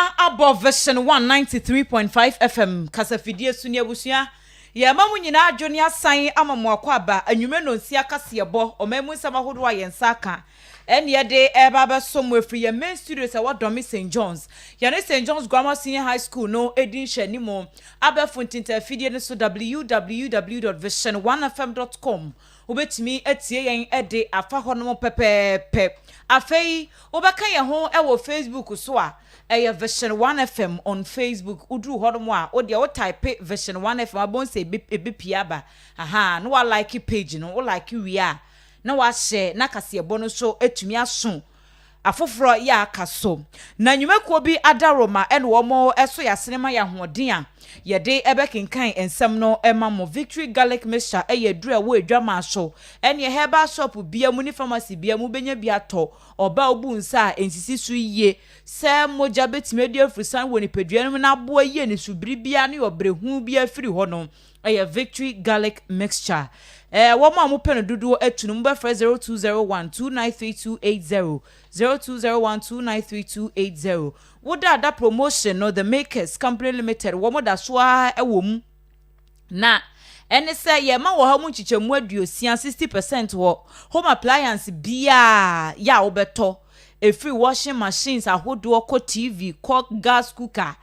Adwoa above version 193.5 FM kasafidie sunia busua ya mamu nyina adwoni asan amamu akwaba anwume no nsia kasebo omemu nsama hodo ayensa aka ene de baba somwe free ya main studio sa wadomi St John's ya ne St John's Grammar Senior High School no edin hwanimo abafuntinta fidie no so www.vision1fm.com ubetimi etie yen ede afa hono pepepe afei obaka ye ho ewo Facebook so a Vision 1 FM on Facebook udru hodomo a o de o type Vision 1 FM abon se ebipiaba aha no wa like page no o like wi a na wa share na kase ebo no so etumi aso afoforo ya akaso na nwumekuo bi adaroma ene wo mo eso ya sinema ya hoden a ye de ebekinkan ensem no emamo Victory Garlic Mixture eyedru wo edwama so ene herbal shop bia mu ni pharmacy bia mu benya bia to oba obu nsa a ensisi su yie se moja betime de afrisan woni pedua no na boa yie ne subiri bia ne obrehu bia firi ho no Victory Garlic Mixture wo mo peno dudu etunu mba 0201293280 0201293280 woda da promotion no the makers company limited wo mo da so a ewom na ene say ye ma wo ha mu chichemu aduosia 60% wo home appliance bia ya obeto free washing machines ahodo ko TV ko gas cooker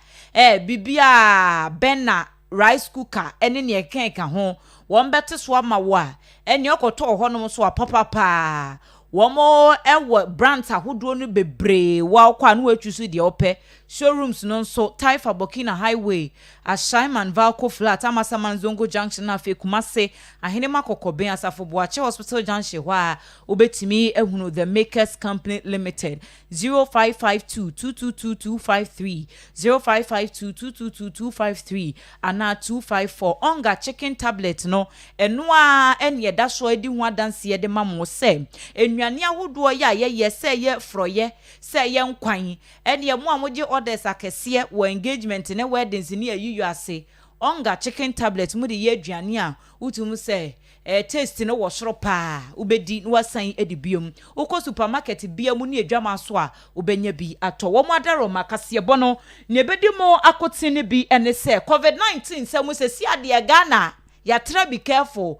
bibia bena rice cooker ene ne kenka ho won bete so ama wo a ene okoto ho no so apapapa womo ewo brands ahodo no bebre wa kwa no atwusu de ope showrooms no so Taifa Burkina Highway Ashaiman Valco Flat Amasaman Zongo Junction na fe Kumase ahenema Kwabena Asafo Boache Hospital Junction wa obetimi ehunu the Makers Company Limited 0552222253 0552222253 ana 254 onga chicken tablet no enoa enye da so edi ho adanse de mamo se ennuane ahodo ya ye se ye froye se ye nkwan ene mo amoje orders akese wo engagement ne weddings ni ayiyu ase onga chicken tablet mu de ye aduane a utum se taste no wo soro pa ubedi no wasan edibiom uko supermarket bia mu ne adwama so a ubenya bi ato wo madaro makase bono ne bedimo akoti ne bi ene se COVID-19 se mu se si ade Ghana ya tra be careful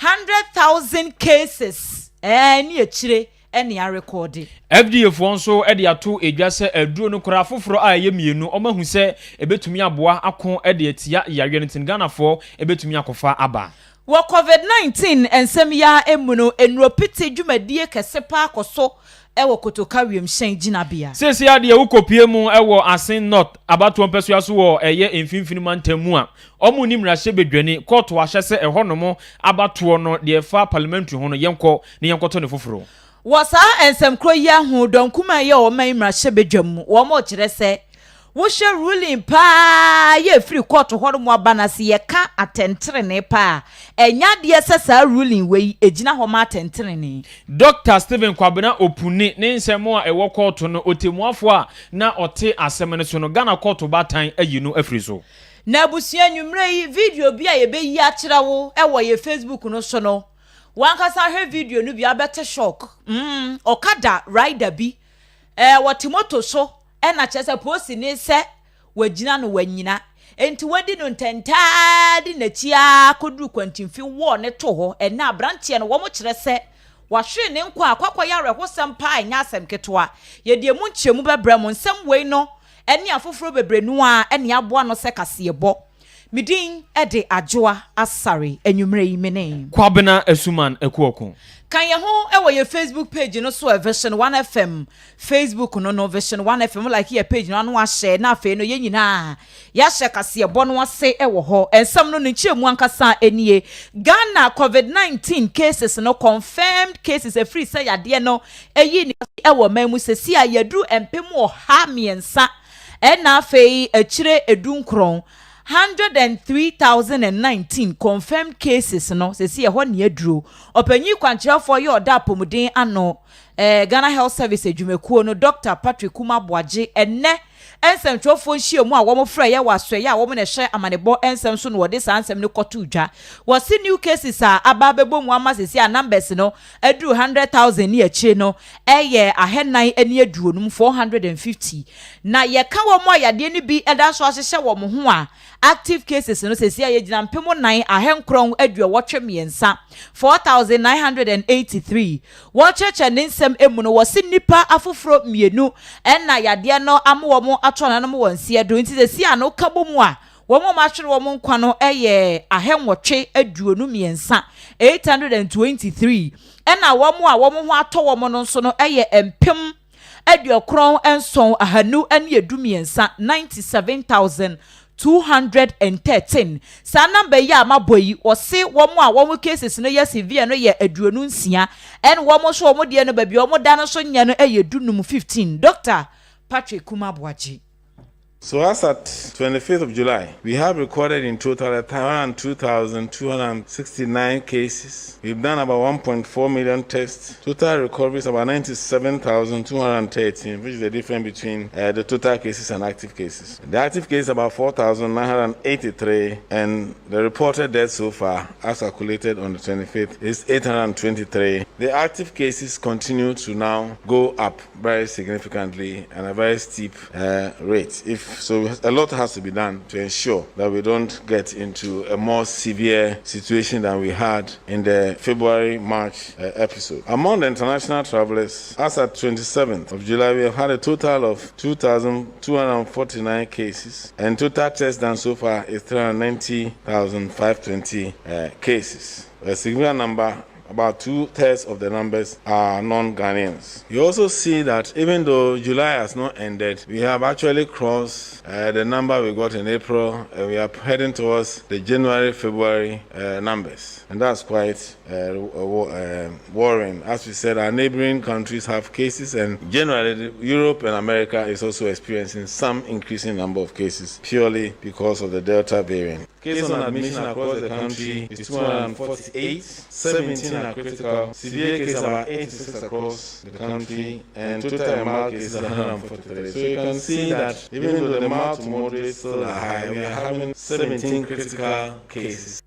100,000 cases ni akire ene a record FDA fo nso e de ato edwase aduro no kora foforo a ye mienu o mahu se ebetumi aboa akon e de atia yare no tin Ghana fo ebetumi akofa aba wo COVID-19 ensem ya emuno enropiti dwumadie kesepa akoso ewo kotoka wiem hyen ginabia sesi ade ukopie mu ewo asin not abato mpeso aso wo eye emfimfini mantamu a omu nimra hye bedwani court wa hye se ehonomo abato no de fa parliamentary ho no yenko ne yenkoto ne foforo wasa ensem kroya hu donkuma ye o man imra hye bedwam wo mo kire se wo hye ruling pa ye free court ho mo abanase ye ka atentrene pa enya de sesa ruling we ejina ho ma atentrene Dr. Stephen Kwabena opuni ne nsemo a ewo court no otemuafo a na ote asem ne so no Ghana court batan ayinu afri so na abusia nwumre yi video bi a ye be yi a kire wo ewo ye Facebook no so no wankasa he video no bi abete shock okada rider bi watimoto so na chese posi ni se wagina no wanyina enti wadi no ntentadi na chia koduru kwantimfi wo ne to ho na branche no wo mo kire se wahwe ne nkwa akwakwa yare hosem pa anya asem ketwa ye de mu nchemu bebra mu nsem wei no ene afoforo bebre nu a ene aboa no se kasebo midin ede Adwoa Asare enwumre yi mene Kwabena Asumang Akuoko kan ye ho ewo ye Facebook page no so Vision 1 FM Facebook no Vision 1 FM like ye page no anu a share na afi no ye nyina ya share kasebo no ase ewo ho ensam no nchiemu ankasa enie Ghana COVID-19 cases no confirmed cases a free say yade no eyi ni ewo mamu sesi a yadu empemu ha miensa na afi akire edunkron 103,019 confirmed cases no se see ho ne aduro opanyi kwankyerɛ for ye oda pomuden ano Ghana Health Service adwumekuo no Dr. Patrick Kumaboaje enne ensem twofo nhie mu a wo mo fra ye waso ye a wo mo ne hye amanebo ensem so no wo de sansem ne koto dwa wo se new cases a aba bebo mu amasesi a numbers no adu 100,000 ni achi no eye ahenan ani aduonum 450 na ye ka wo mo ayade ni bi eda so ahyehye wo mo ho a active cases no sesi aye gina mpemo 9 ahenkron aduowotwe miensa 4983 wo cheche ne nsem emu no wo se nipa afoforo mienu na yade no amwo mo atona no mo wonse do nti sesi ano kabo mu a wo mo matwere wo mo nkwa no eye ahenwotwe aduonu miensa 823 na wo mo a wo mo ho ato wo mo no so no eye empem aduokron enson ahanu ane edumiensa 97,213 sa number ya maboyi o se wo mo a wo mo cases no ya severe no ye aduonu nsia en wo mo so wo mo de no ba bi wo mo da no so nya no eye dunum 15 Dr. Patrick Kumabwaji. So as at 25th of July, we have recorded in total 102,269 cases. We've done about 1.4 million tests. Total recoveries about 97,213, which is the difference between the total cases and active cases. The active cases about 4,983, and the reported deaths so far, as calculated on the 25th, is 823. The active cases continue to now go up very significantly and a very steep rate. So a lot has to be done to ensure that we don't get into a more severe situation than we had in the February-March episode. Among the international travelers, as at 27th of July, we have had a total of 2,249 cases, and total tests done so far is 390,520 cases. A significant number. About 2/3 of the numbers are non-Ghanaians. You also see that even though July has not ended, we have actually crossed the number we got in April, and we are heading towards the January-February numbers. And that's quite worrying. As we said, our neighboring countries have cases, and generally Europe and America is also experiencing some increasing number of cases purely because of the Delta variant. Cases on admission across the country is 248, 17 are critical, severe cases about 86 across the country, and total mild cases 143. So you can see that even though the mild to moderate still are high, we are having 17 critical cases.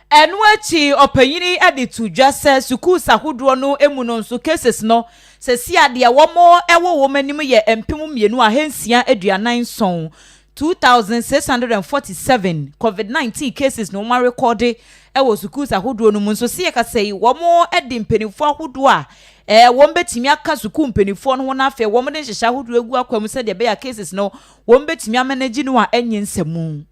Enwachi opanyini editu jase suku sahudo no emu no nso cases no sesi ade wo ewo wo manim ye empemu mienu ahensia aduanan son 2,647 COVID-19 cases no ma recorded ewo suku sahudo no nso se ka sei wo mo edi mpenifo ahodo a wo mbetimi aka suku mpenifo no ho na afa wo mo de hyehya ahodo egu akwam se de be ya cases no wo mbetimi amanage no a enye nsemu.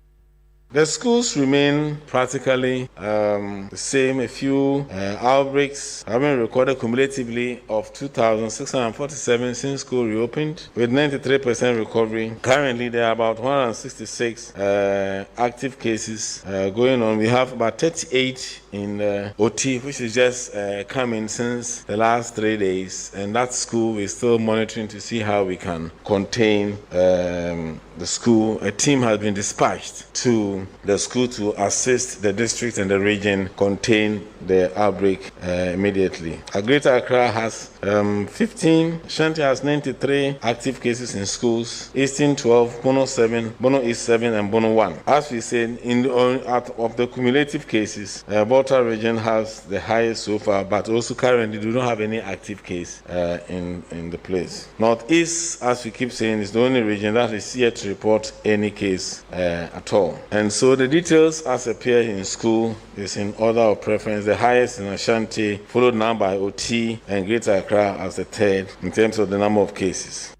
The schools remain practically the same. A few outbreaks have been recorded cumulatively of 2,647 since school reopened, with 93% recovery. Currently, there are about 166 active cases going on. We have about 38 in OT, which is just coming since the last 3 days. And that school is still monitoring to see how we can contain the school. A team has been dispatched to the school to assist the district and the region contain the outbreak immediately. Greater Accra has 15, Shanti has 93 active cases in schools, Eastern 12, Bono 7, Bono East 7, and Bono 1. As we said, of the cumulative cases, Volta region has the highest so far, but also currently do not have any active case in the place. Northeast, as we keep saying, is the only region that is yet to report any case at all. And so the details as appear in school is in order of preference. The highest in Ashanti, followed now by OT and Greater Accra as the third in terms of the number of cases.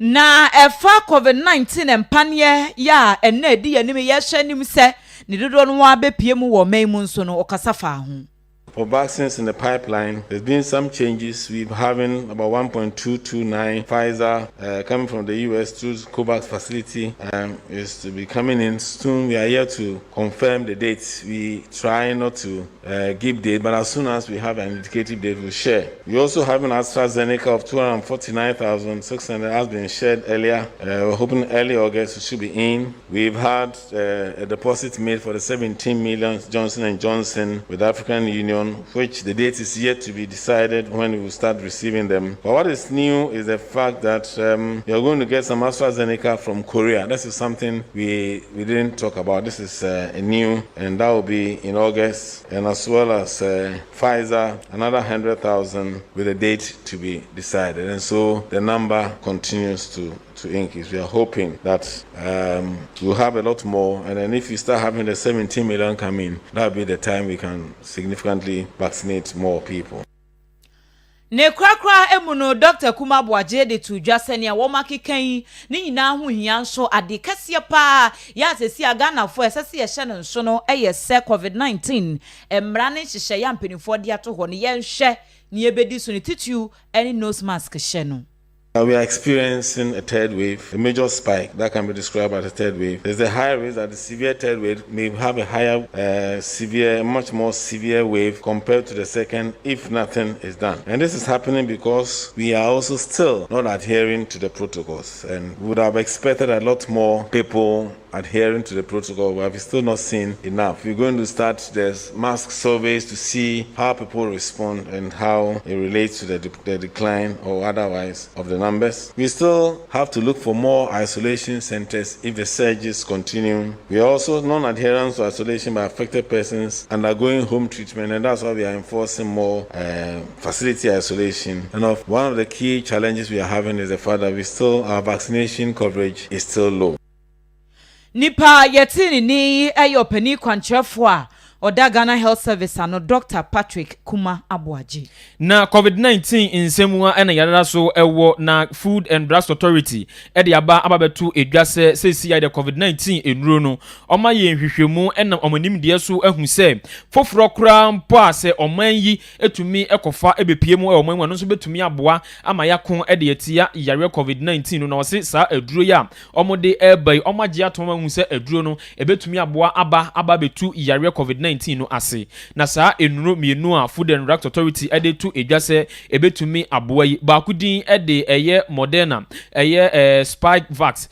Na efa COVID-19 empanye ya enne di yanime ya hwanim se ne dodo no wa bepie mu wo maimu nso no okasafa ho. For vaccines in the pipeline, there's been some changes. We're having about 1.229 Pfizer coming from the US to COVAX facility is to be coming in soon. We are here to confirm the dates. We try not to give date, but as soon as we have an indicative date, we'll share. We also have an AstraZeneca of 249,600 has been shared earlier. We're hoping early August it should be in. We've had a deposit made for the 17 million Johnson & Johnson with African Union. million, which the date is yet to be decided when we will start receiving them. But what is new is the fact that we are going to get some AstraZeneca from Korea. This is something we didn't talk about. This is new, and that will be in August, and as well as Pfizer, another 100,000 with a date to be decided. And so the number continues to increase. We are hoping that we'll have a lot more, and then if we start having the 17 million come in, that'll be the time we can significantly vaccinate more people. Ne krakra emuno Dr. Kuma Boaje de to dwasenia wo makekan ni nyina ho hia nso ade kase pa ya sesi agana fo esese ye hye no nso no eye se COVID-19 emra ne hye ya mpenifo de ato ho ne ye nhwe ne ebedi so ne titu any nose mask hye no. We are experiencing a third wave, a major spike that can be described as a third wave. There's a high risk that the severe third wave may have a higher, much more severe wave compared to the second if nothing is done. And this is happening because we are also still not adhering to the protocols. And we would have expected a lot more people adhering to the protocol, but we've still not seen enough. We're going to start the mask surveys to see how people respond and how it relates to the decline or otherwise of the numbers. We still have to look for more isolation centers if the surges continue. We are also non-adherence to isolation by affected persons undergoing home treatment, and that's why we are enforcing more facility isolation. And one of the key challenges we are having is the fact that our vaccination coverage is still low. Nipa yetini ni ayo pani kwanchefo a Oda Ghana Health Service ano Dr. Patrick Kuma Abuaji. Na COVID-19 insemua ena yadada so ewo na Food and Drugs Authority edi ababetu edwase sesi de COVID-19 enuro no oma ye nhwehwemu ena omanim de so ehu se foforo kra mpo ase oman yi etumi ekofa ebepiemu oman no so betumi aboa ama yakon ede etia yare COVID-19 no na wose sa aduro ya omode ebai omaje atoma hu se aduro no ebetumi aboa aba betu yare COVID-19 no ase na saa enuro mienu a Food and Drugs Authority ede tu edwase ebetumi aboa yi baakudin ede eye Moderna eye Spikevax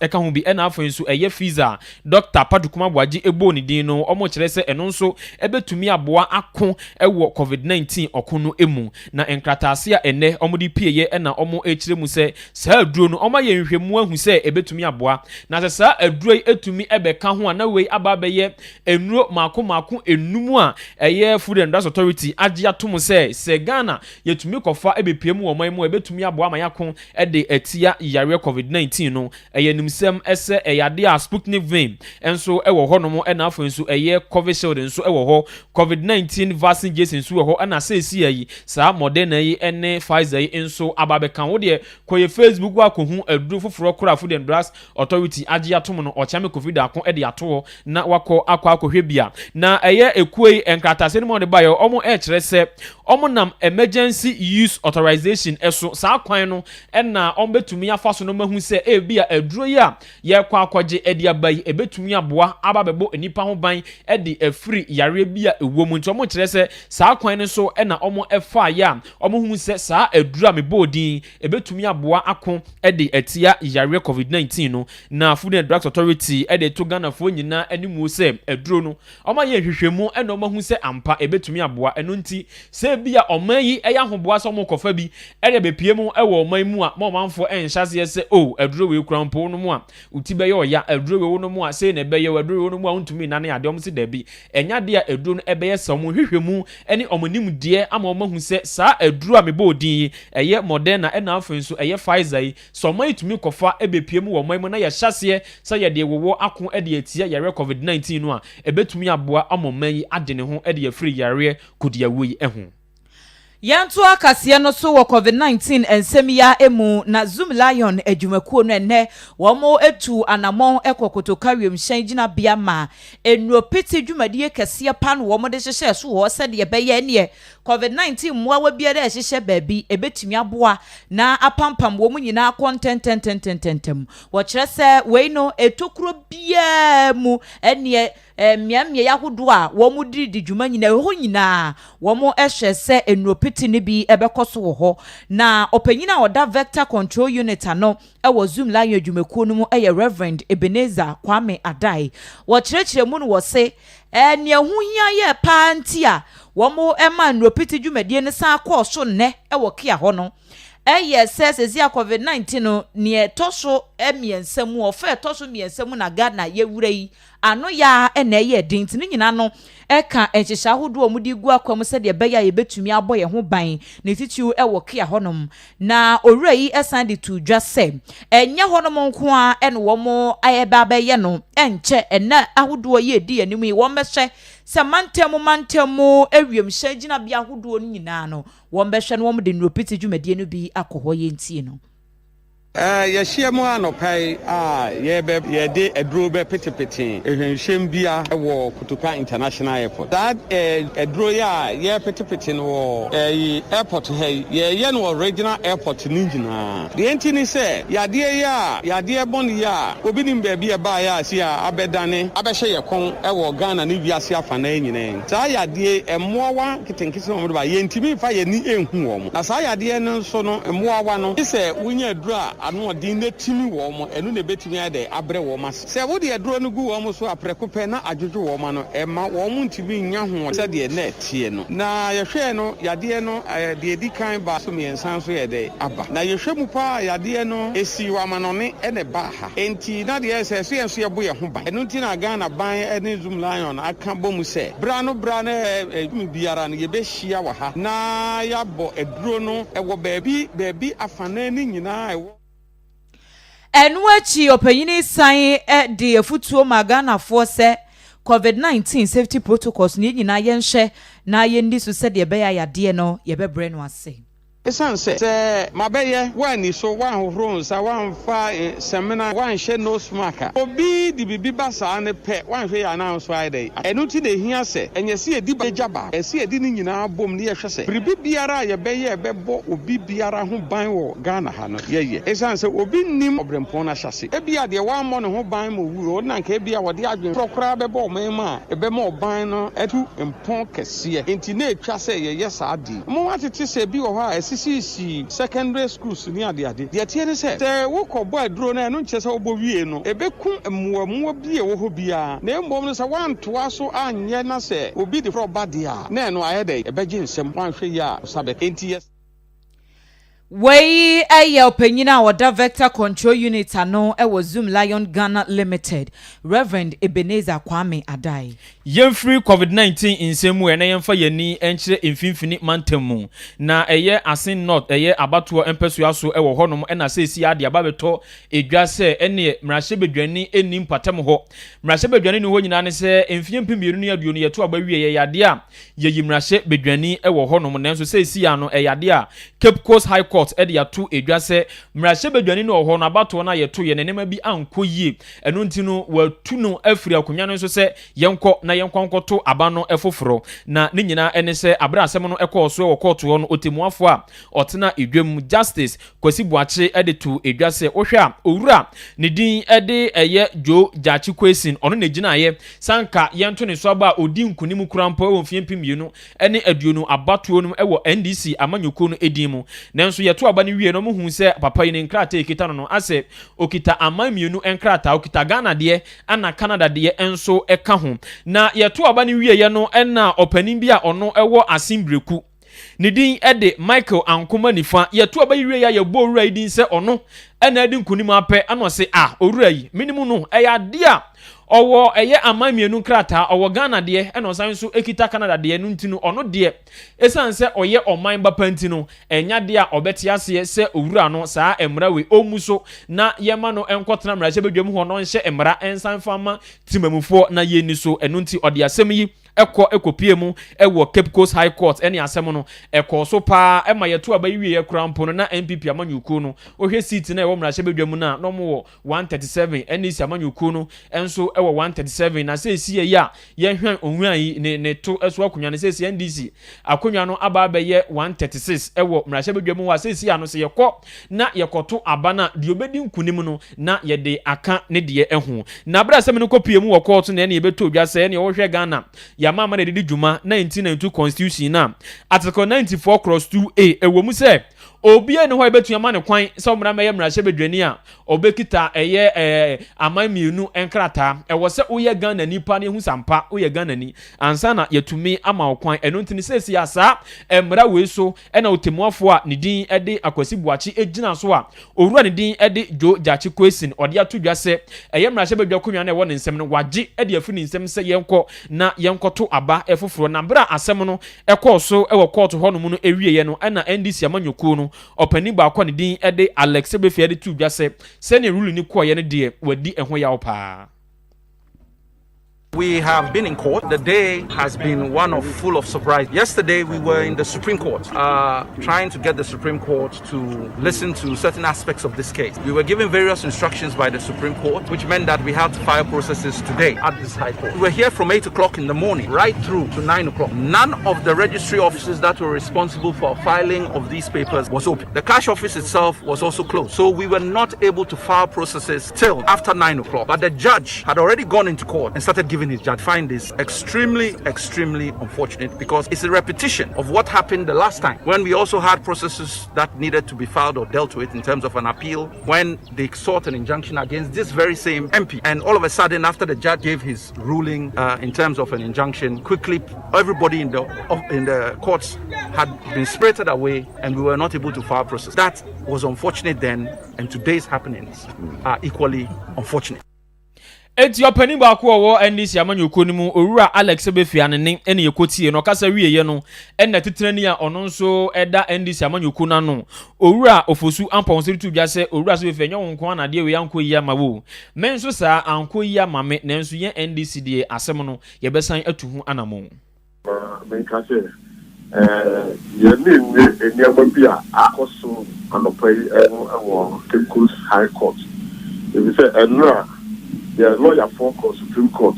eka ho bi ena afenso eye Pfizer Dr. Padukuma Bwaji ebo ni din no omo kire se eno nso ebetumi aboa ako ewo COVID-19 okono emu na enkratase a ene omo di pieye ena omo ekire mu se saa aduro no omo ye nhwemu ahu se ebetumi aboa na saa aduro etumi ebeka ho na wei ababeye enuro mako enumu a eye Food and Drugs Authority agi atom se Ghana yetumi kofa ebepiemu wo man mu ebetumi aboa ma yakon ede etia yare COVID-19 no eye nimsem ese eyade a Sputnik vein enso ewo ho no mo ena afo enso eye Covishield enso ewo ho COVID-19 vaccine jes enso ewo ho ana sesi yi saa Moderna yi ene Pfizer yi enso ababekan wo de koye Facebook wa kohu aduru foforo kora Food and Drugs Authority agi atom no ochame covid akon ede ato na wako akohwe bia na eye ekuei enkratase no mo de bayo omo kire se omo nam emergency use authorization eso saa kwan no na ombetumi afaso no mahu se ebia aduro ya ye kwa akwaje edi abai ebetumi aboa ababebo enipa ho ban edi afri yare bia ewo mu nti omo kire se saa kwan no so na omo efa ya omo hu se saa aduro amebodin ebetumi aboa akon edi etia yare COVID-19 no na Food and Drugs Authority edi to Ghana fo nyina animu se aduro no omo ye hwehwemu na omo hu se ampa ebetumi aboa eno nti se bia oman yi eya hoboa so mo kofa bi ede bepiemu ewo oman mu a mo manfo enhyase se aduro we kurampo no mu a uti be ye oya aduro we no mu a se na be ye aduro we no mu a untumi na na ade om se da bi enya de aduro no ebe ye so mo hwehwemu ene omonim de ama omo hu se saa aduro ameba odin eye Moderna ena afenso eye Pfizer yi so mo itumi kofa ebepiemu wo oman mu na ye hyase se ye de wowo akon ede etia yare COVID-19 no a ebetumi aboa amoman yi ade ne ho ede afri yare kodia wei eho Yantu akasiye no so wo COVID-19 ensemiya emu na Zoom Lion adwumakuo no enne womo etu anamon ekokotokarium hyenjina bia ma enropiti dwumadie kasiye pan womo de hyehye so wo se de beye ne COVID-19 mwa wa bia de hyehye baabi ebetumi aboa na apampam womo nyina contententem wo kire se we no etokuro bia mu enne miamie yahodo a womo di dwuma nyina ho nyina womo ehye se enropiti ni bi ebekoso wo ho na opanyina oda vector control unit ano ewo Zoom Lion adwumakuo no mu Reverend Ebenezer Kwame Adai wo kirekire mu no wo se ne hu hia ye panti a womo ema nropiti dwumadie ne san akọ so ne ewo kia ho no says COVID-19 no ne toso emiensam ofa toso miensam na Ghana yewura yi ano ya na ye dinti ne nyina no eka enhyehya hodo omudi gu akwam se de beya ye betumi aboye ho ban ne titiu ewo kia honom na owura yi esan de to dwa se enye honom nko a ene wo mo ayeba beye no enche ena ahodo ye di anim yi wo mbehwe se mantemu ewiem hyagina bia ahodo no nyina no wo mbehwe no wo de nropiti dwumadie no bi akoho ye ntie no yɛhyia mu anɔpai yɛde aduro bɛ petepete ehwenhyɛm bia wɔ Kutupa International Airport. That aduro yɛ petepete no wɔ airport ha yɛyɛ no wɔ regional airport ne nyinaa. Deɛ nti ni sɛ yadeɛ bɔne obi nim baabi ɛbaa asi a abɛdane abɛhyɛ yɛ kɔn wɔ Ghana ne wiase afa na nyinaa. Saa yadeɛ mmoawa ketenkete no ba yɛntimi fa yɛni enhu wɔn. Na saa yadeɛ no nso no mmoawa no sɛ wonya aduro a ano din ne timi wo mo enu ne betimi ade abre wo ma se wo de aduro no gu wo mo so aprekope na adwodwo wo ma no ema wo mo ntimi nya ho se de na tie no na yehwe no yade no de edi kan ba so miensan so yede aba na yehwe mu pa yade no esi wa ma no ne ene ba ha enti na de se so yenso ye bo ye ho ba enu nti na Ghana ban ene Zoom Lion aka bomu se bra no biara no ye be hia wa ha na ya bo aduro no ewo baabi afana ni nyina ewo Enwachi opanyini san de afutuo magana fo se COVID-19 safety protocols ni nyina yenhye na yendi so se de be ya yade no ye be bre no ase Esanse mabeye wani so wan hohoro nsa wan fa semina wan hye no smaka obi di bibi basa ne pe wan hwe ya na so ayde enu ti de hia se enyese edi bajaba ese edi ni nyina bom ne ye hwese bibi biara ye beye bebo obi biara ho ban wo Ghana ha no ye esanse obi nim obrempon na hyase ebia de wan mo ne ho ban mo wuro na nka ebia wode adwen prokra bebo o mema ebe mo ban no etu empon kese enti na etwa se ye yesa adi mo watete se bi wo ha CC secondary schools ni ade de tie ne se wo ko boy aduro na no nche se wo bo wie no ebeku muamuo bi e wo ho bia na embom no se wantoa so anye na se obi de fro bade a na no ayede ebeje nsem wanhwe ya sabe enti yes Wei opanyina wada Vector Control Unit ano ewo Zoom Lion Ghana Limited Reverend Ebenezer Kwame Adai. Yemfree COVID-19 insemu na yemfa yani enkyere emfimfini mantemu na eye asin not eye abatoɔ empesu aso ewo honom na sesi ade ababeto edwa se ene mrahye bedwani enim patem ho mrahye bedwani ne ho nyina ne se emfie mpemiru ne aduonu yeto abawie ye yade a ye mrahye bedwani ewo honom nanso sesi ya no eyade a Cape Coast High Court ede ato edwa se mrahye bedwani ne ho no abatoɔ na yeto ye nenema bi anko yie eno ntino watu no afiri akonwa no so se yenko na yenkwankoto abano efoforo na ne nyina ene se abra asem no ekɔɔso wɔ court ho no otemuafo a ɔtena edwam Justice Kwasi Buache ede to edwa se ohwe a owura ne din ede eye Jo Jachi Kwesin ɔno ne gina ye sanka yento ne so aba odi nkunim kurampo wɔ mfiempimienu ene aduonu abatoɔ no wɔ NDC amanyoko no edin mu nanso yeto aba ne wie no mo hu se papa yi ne nkrata ekita no ase okita amamienu enkrata okita Ghana de ana Canada de enso eka ho na yeto aba ne wie ye no na opanin bi a ono ewo asimbreku ne din ede Michael Ankoma nifa yeto aba wie ya yebo owura yi din se ono na edi nkunim apɛ ano se owura yi minimum no eya de a owo eye amamienu krata owo Ghana de na osan so ekita Canada de no ntinu ono de esan se oye oman bapanti no enya de a obeti ase se owura no saa emra we omuso na yema no enkotena mra hye bedwam ho no nhye emra ensan fama timamufo na yeni so eno nti ode asem yi ekopie mu ewo Cape Coast High Court eni asem no so pa ema yeto aba yiwe ye krampo no na MPP amanyuku no ohwe seat na ewo mra hye bedwam na no mo 137 eni si amanyuku no enso ewo 137 na se esi ye ya ye hwan onwuan yi ne to eso akonwa ne se esi NDC akonwa no aba abeye 136 ewo mra hye bedwam wa se esi ya no se yekɔ na yekoto abana de obedi nkunim no na ye de aka ne de ehu na bra asem no kopie mu wɔ court na ye beto dwa se ne wo hwe Ghana ya mama na didi djuma 1992 constitution na article 94 cross 2a ewo mu se obi ene ho ebetua ma ne kwan se omra meye mrahye bedwani a obekita eye amamienu enkrata ewo se uye Ghana nipa ne hu sampa uye Ghana ni ansa na yetumi ama okwan eno ntini sesi ya sa emra we so ena otemuafo a ne din ede akwasi buachi ejina so a owura ne din ede jo jachi question ode atodwa se eye mrahye bedwa konwa na ewo ne nsem no wage ede afi ne nsem se yenko na yenkoto aba efoforo na bra asem no ekọ so ewo court ho no mu no ewieye no ena NDC amanyoku no opani ba akọ ne din ede Alex Ebefi ede tudwa se ne rule ni ko ye ne de wadi ehwo ya opa. We have been in court. The day has been one of full of surprise. Yesterday we were in the Supreme Court, trying to get the Supreme Court to listen to certain aspects of this case. We were given various instructions by the Supreme Court, which meant that we had to file processes today at this High Court. We were here from 8 o'clock in the morning, right through to 9 o'clock. None of the registry offices that were responsible for filing of these papers was open. The cash office itself was also closed. So we were not able to file processes till after 9 o'clock. But the judge had already gone into court and started giving his judge. Find this extremely unfortunate because it's a repetition of what happened the last time when we also had processes that needed to be filed or dealt with in terms of an appeal when they sought an injunction against this very same MP, and all of a sudden after the judge gave his ruling in terms of an injunction, quickly everybody in the courts had been spirited away and we were not able to file process. That was unfortunate then, and today's happenings are equally unfortunate. Eti opani ba ko wo NDC amanyoku ni mu owura Alex Ebefi anene ene yekotie no kasa wieye no ena titrani a ono nso eda NDC amanyoku na no owura ofosu amponsiri tu dwa se owura so Ebefi enyo nko na de we yanko yi amawo men so sa anko yi amame na nso ye NDC de asem no ye besan atuhu anamon men ka se ye ni eniama bi a akoso anopai ewo Cape High Court e say enra the lawyer for Supreme Court,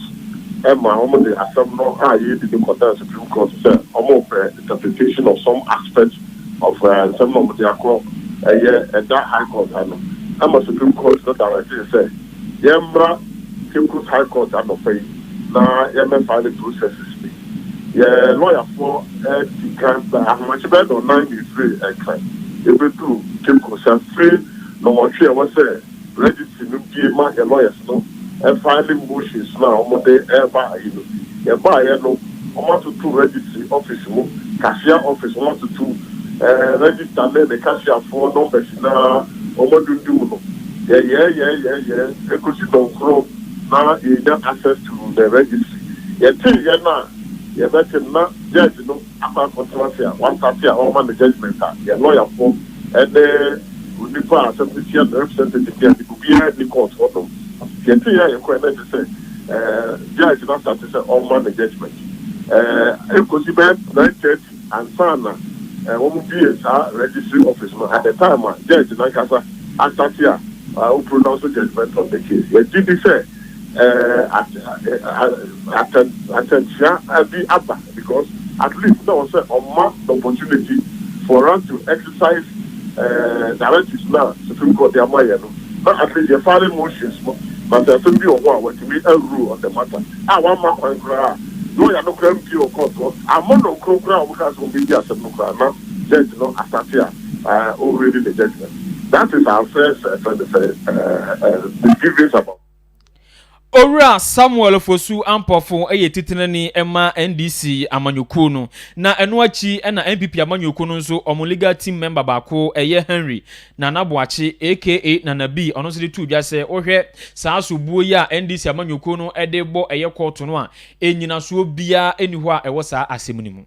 Emma, the assembly, the court Supreme Court, interpretation of some aspects of some of the court, that High Court. Emma Supreme Court not directly say, Yembra, Cape High Court, and of faith. Now, Yemma filing processes. Yeah, lawyer for the grant, how much better or 93 crime. Every two Cape Coast free, no one share was say, register to give my lawyers no. Filing motions now, ever, you buy no, to registry office, cashier office, to register the cashier for numbers now, do. Yeah. Because you don't grow now, you don't access to the registry. You better not judge, about controversy, 130 or the judgment, your lawyer for, and would be part of the representative, the court for them. Judge not start to say all man judgment. Because 9:30 and Sana, registry office at the time, Judge Nankasa, Antatia, who pronounced the judgment on the case. Yet did he say, attention, be Abba, because at least there was an opportunity for us to exercise directives now, Supreme Court, the Amayano. Not at least the filing motions. But there's a few what to be a rule on the matter. I want my cry. No, you're not going to your court. I'm on no program because we'll be there. Now, judge, no, Asatia, already the judgment. That is our first misgivings about. Owura Samuel Fosu ampofo eye titinani ema NDC amanyoku no na eno achi na MPP amanyoku no nso omo legal team member baako eye Henry na naboachi aka Nanabi ono se tu dwa se ohwe saa sobuo yi a NDC amanyoku no ede bo eye court no a enyina so bia eni ho a ewo saa asem ni mu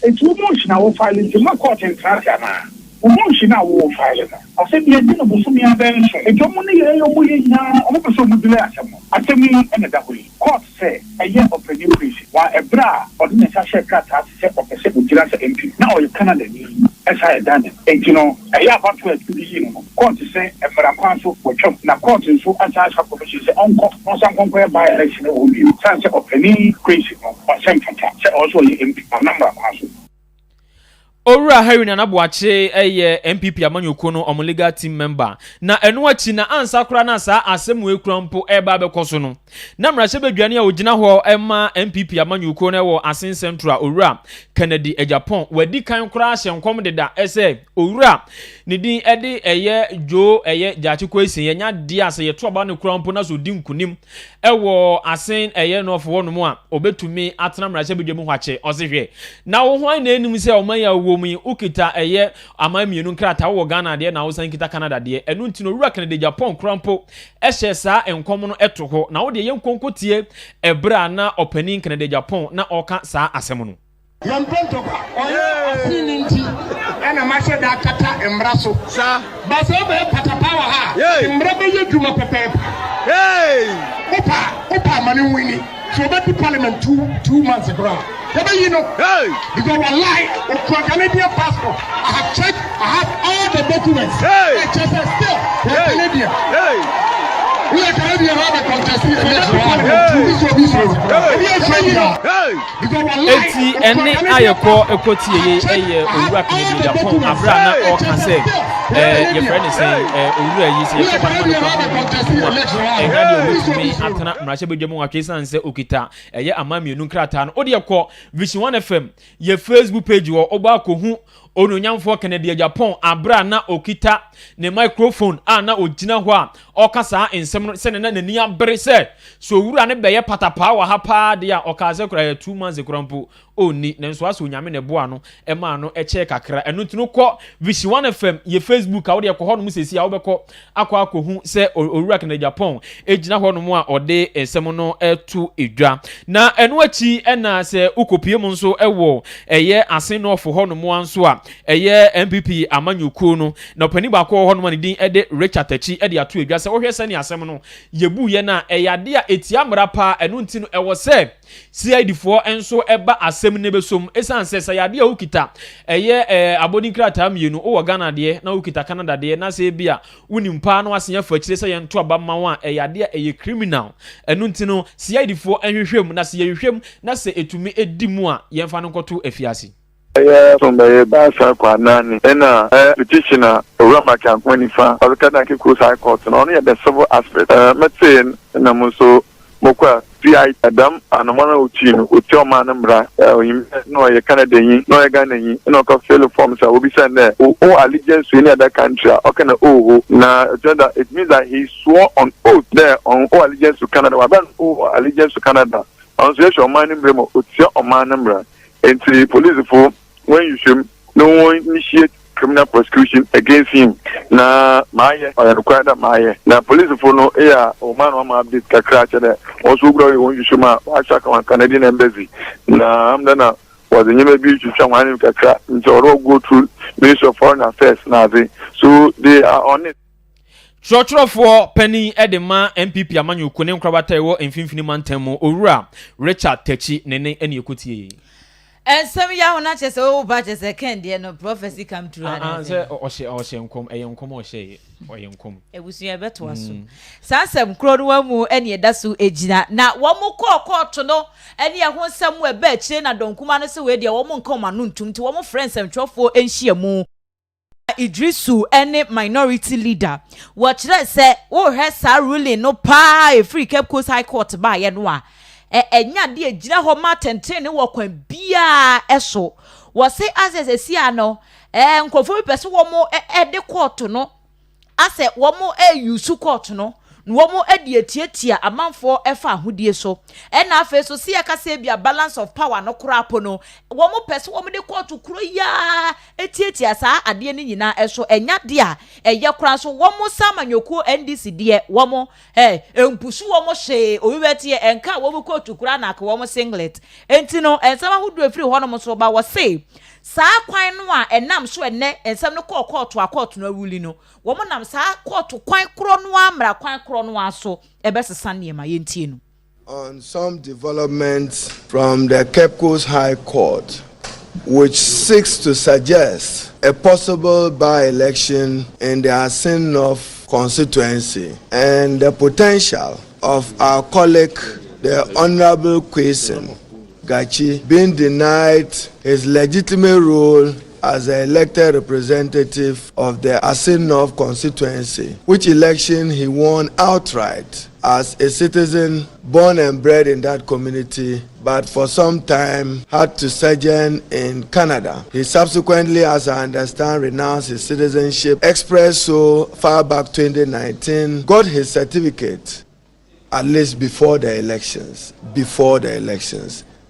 emotional wo filing to my court in Canada. Emotional wo filing. I said you didn't bo so me abenso. E jomo ne ye yo mo ye nya o mo so mo dile asem. Asemi ene da hoyi. Court say a year of a new police. Wa ebra ordinance share krata say opese mo dira say MP. Na o Canada ni. Esa e dan. E you know, a year about to be you know. Court say e mara kwanso wo twem. Na court nso anta sha commission say onko onsan konko by election o bi. Say openi crazy no. O say kanta. Say also ye MP number kwanso. Owura Harry na Nabuache MPP amanyoko no omo legal team member na eno achi na ansa kora na sa asemu ekrampo eba abekoso no na mrahye badwane a ogina ho ema MPP amanyoko no wo Asin Central Owura Kennedy Ejapon wadi kan kora ahye nkom deda ese Owura ne din ede jo jachiko esin yenya dia ase yeto aba ne krampo na so di nkunim ewo Asin no fo no mu a obetumi atena mrahye badwam hwache ozehwe na wo hwan na enim se omanya wo ukita amamienu nkrata wo Ghana de na wo san kita Canada de enu ntino Owura Kennedy Japan krampo ehye saa enkom no eto ho na wo de yenkonkotie ebra na opening Kennedy Japan na oka saa asem no yamponto kwa oyo asininti ena mashe da kata emraso sa baso be patapawa ha emra be yeduma pepe opa mani wini so be parliament 2 months ago. You know, because wallahi, for Canadian passport, I have checked, I have all the documents. I just still, Canadian. We are Canadian, have a contest. Eti ene ayeko ekoti eye Owura Kennedy Japan abra na o kan say your friend is saying Owura yi say your friend no atana mrahye bedwam atwesan say okita eye amamienu nkrata no ode ekọ Vision 1 FM ye Facebook page wo oba akohu ononyamfo Kennedy Japan abra na okita ne microphone na ogina ho a okasa ensem se ne na nani abre se so Owura ne beye patapa wa ha pa de a okaze kura 2 months kurampo oni nenso aso onyame ne boa no ema no eche kakra eno ntino kọ Vision 1 FM ye Facebook a wo de kọ ho no musesi a wo bekọ akọ akohu se Owura Kennedy Japan ejina ho no mu a ode ensem no etu edwa na eno achi ena se ukopie mu nso ewo eye Asin no fo ho no mu anso a eye MPP amanyoko no na opani ba kọ ho no ma ne din ede Richard Tachi ede ato edwa se wo hwe se ne asem no yebu ye na eyade a etia mra pa eno ntino ewo se CID4 enso eba asem ne besom esanse sa yade a ukita eye abodi krata mienu o Ghana de na ukita Canada de na se bia unimpa no asenya fachire se yento aba mawa eyade a eye criminal enu ntino CID4 enhwehwem na se yehwem na se etumi edimu a yemfa no nkoto afiase somebody basa kwa nani ena petitioner Owura Makankwanifa Alkana Kiko High Court na only the civil aspect metin na muso mokwa PI Adam anamana uchino utioma nambra no ye Canada yin no ye Ghana yin no ka fill forms a obi send there o allegiance to any other country okay na agenda it means that he swore on oath there on allegiance to Canada waban allegiance to Canada on so your man nambra mo utia o man nambra and the police for when you should no one initiate criminal prosecution against him na maye or require that maye na police for no o man o ma update kakra chede also grow you should ma acha ka Canadian embassy na amdana was the nyeme bi chu twa wan kakra nto go through Ministry of Foreign Affairs na so they are on it. Churchofo penny edema MPP amanyoko ne nkrabata ewo mfimfini mantemo Owura Richard Tachi nene ene ekotie. And some ya na chese o ba chese kende no prophecy come true and say o nkom eyenkom o hye oyenkom ebusu beto aso sansem kro no wamu ene edaso ejina na wo mu kọ no ene ho nsam we ba chire na donkuma no se we de wo mu nkom anu ntum ti wo mu friends emtwofo enhia mu Idrisu ene minority leader what say wo he sa ruling no pa e free Cape Coast High Court ba ye no a enya de agina ho ma tenten ne wo kwan bia eso wo se asese no nkofo bi pese wo mo de court no ase wo mo use court no wo mo ade atiatia amanfo efa ahodie so na afa so se yakase bia balance of power no korapo no wo mo pese wo mo de court kuro ya atiatia sa ade ne nyina eso enya de a eye kora so wo mo samanyoko NDC de wo mo empusu wo mo hye obibetie enka wo mo court kura na ka wo mo singlet enti no ensama hodo afiri ho no mo so ba wo se sa kwan no a enam so enne ensam no court no awuli no wo mo nam sa court kwan kro no amra kwan kro no aso ebesesa ne ma yentie no. On some developments from the Cape Coast High Court which seeks to suggest a possible by-election in the Asin North constituency and the potential of our colleague, the Honorable Kwabena Gachi, being denied his legitimate role as the elected representative of the Asare North constituency, which election he won outright as a citizen born and bred in that community, but for some time had to sojourn in Canada. He subsequently, as I understand, renounced his citizenship, expressed so far back 2019, got his certificate at least before the elections.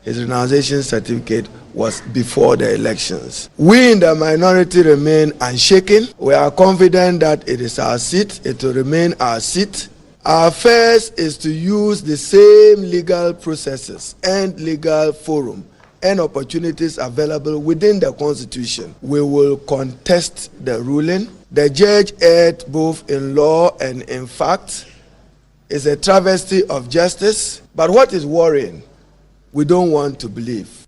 His renunciation certificate was before the elections. We in the minority remain unshaken. We are confident that it is our seat. It will remain our seat. Our first is to use the same legal processes and legal forum and opportunities available within the Constitution. We will contest the ruling. The judge erred both in law and in fact. It's a travesty of justice. But what is worrying? We don't want to believe.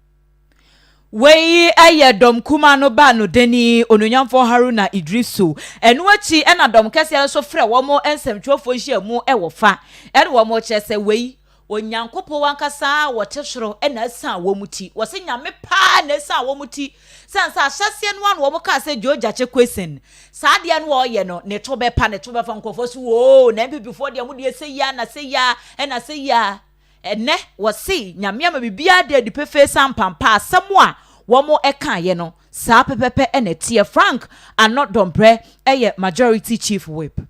Wei aye dom kuma no ba no deni onunyamfo Haruna Idrisu enu achi ena dom kese so frɛ wo mo ensemtwofo hia mu wo fa ene wo mo kyese wei onyankopo wankasa wo tesoro ena san wo muti wo se nyame pa na san wo muti sansa ahyase no an wo mo ka se joja che question saa de no wo ye no ne to be pa ne to be fa nkofo so wo na bibifo de mo de se ya na se ya ena se ya ene wo se nyame ama bibia de di pefe sampampa asamwa wo mo eka ye no saa pepepe ene tie Frank and not Dombre eye majority chief whip.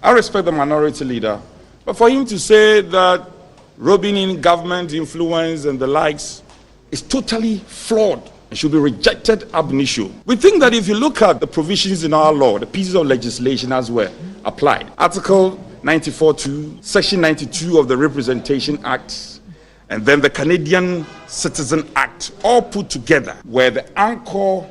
I respect the minority leader, but for him to say that rubbing in government influence and the likes is totally flawed and should be rejected ab initio. We think that if you look at the provisions in our law, the pieces of legislation as well applied, Article 94(2), Section 92 of the Representation Act, and then the Canadian Citizen Act, all put together, were the anchor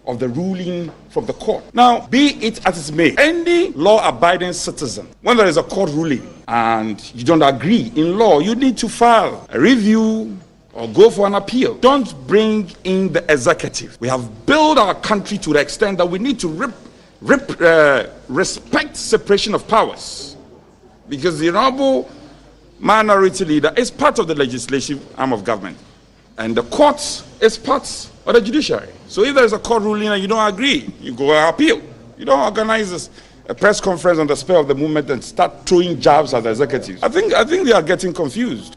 of the ruling from the court. Now, be it as it may, any law-abiding citizen, when there is a court ruling and you don't agree in law, you need to file a review or go for an appeal. Don't bring in the executive. We have built our country to the extent that we need to respect separation of powers, because the honorable minority leader is part of the legislative arm of government, and the court is part of the judiciary. So if there is a court ruling and you don't agree, you go and appeal. You don't organize a press conference on the spur of the moment and start throwing jabs at the executives. I think they are getting confused.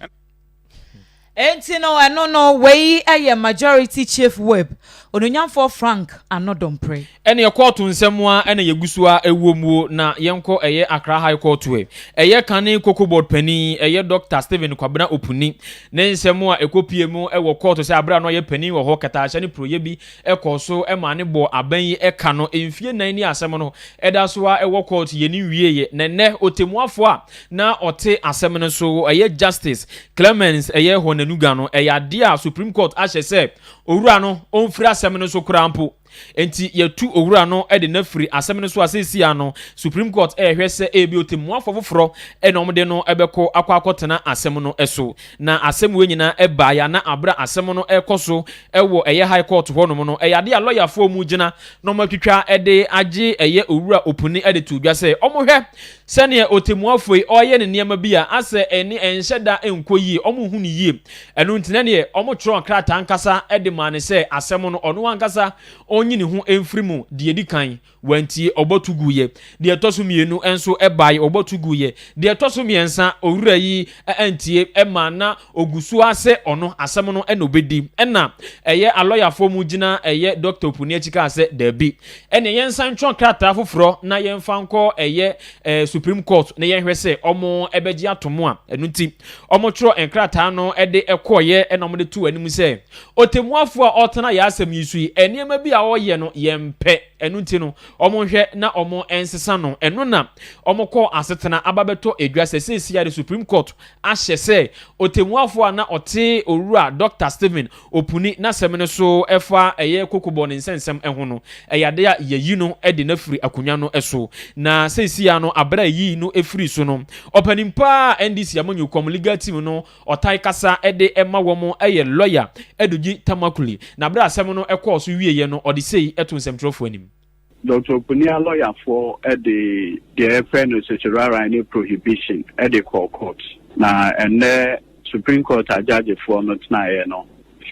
Entino enono wei aye majority chief whip onunyamfo Frank Anodompre ene ye court nsemwa ene ye gusua ewuomuo na yenko eye Accra High Court we eye kane Koko board pani eye Dr. Stephen Kwabena opuni ne nsemwa ekopie mu ewo court se abra no ye pani wo ho keta ahye ne proye bi ekoso e ma ne bo aban yi eka no emfie nan ni asem no eda so a ewo court ye ni wieye ne otemuafo a na ote asem no so eye Justice Clemens eye honanuga no eye ade a Supreme Court ahye se owura no onfiri asem no so krampo enti yetu owura no e de nafiri asem no so asesi ano Supreme Court hwese ebi otemuafo foforo e no mde no ebeko akwakotena asem no eso na asem we nyina eba ya na abra asem no ekoso ewo eye High Court honom no ade a lawyer fo mu gina no matwitwa ede age eye owura opuni ede tudwa se omohwe sene otemuafo yi oye ne niam bia ase eni enhyeda enkoyi omohu ni yie enu ntine ne omotro krata ankasa ede mane se asem no ono ankasa onyi ne ho emfirimu de edikan wantie obotuguye de etosumienu enso ebai obotuguye de etosumiensa owura yi antie ema na ogusu ase ono asem no ena obedi ena eye aloya fo mu gina eye Dr. Opuni achika ase debi ene yensan twon krata foforo na yenfa nko eye Supreme Court na yenhwese omo ebeji atomo a enu nti omo tro enkrata no ede ekoye ena omo de tu anim se otemuafo a otena ya asem yisui eniema bi a oye no yempe enu nti no omo hwe na omo ensesa no enu na omo ko asetena ababeto edwa sesesi ya the Supreme Court ahye se otemuafo a na ote owura Dr. Stephen Opuni na semene so efa eye kokobo ne nsensem eho no eyade a yeyi no ede na firi akonya no eso na sesi ya no abra yi no efiri so no opanimpa NDC amanyokom legal team no otai kasa ede ema womo eye lawyer Eduji Tamakuli na abra asem no ekọ so wieye no ode sei eto nsɛmtrofo anim Dr. Opuni lawyer for the FN certiorari prohibition at the court na and Supreme Court judge for not na no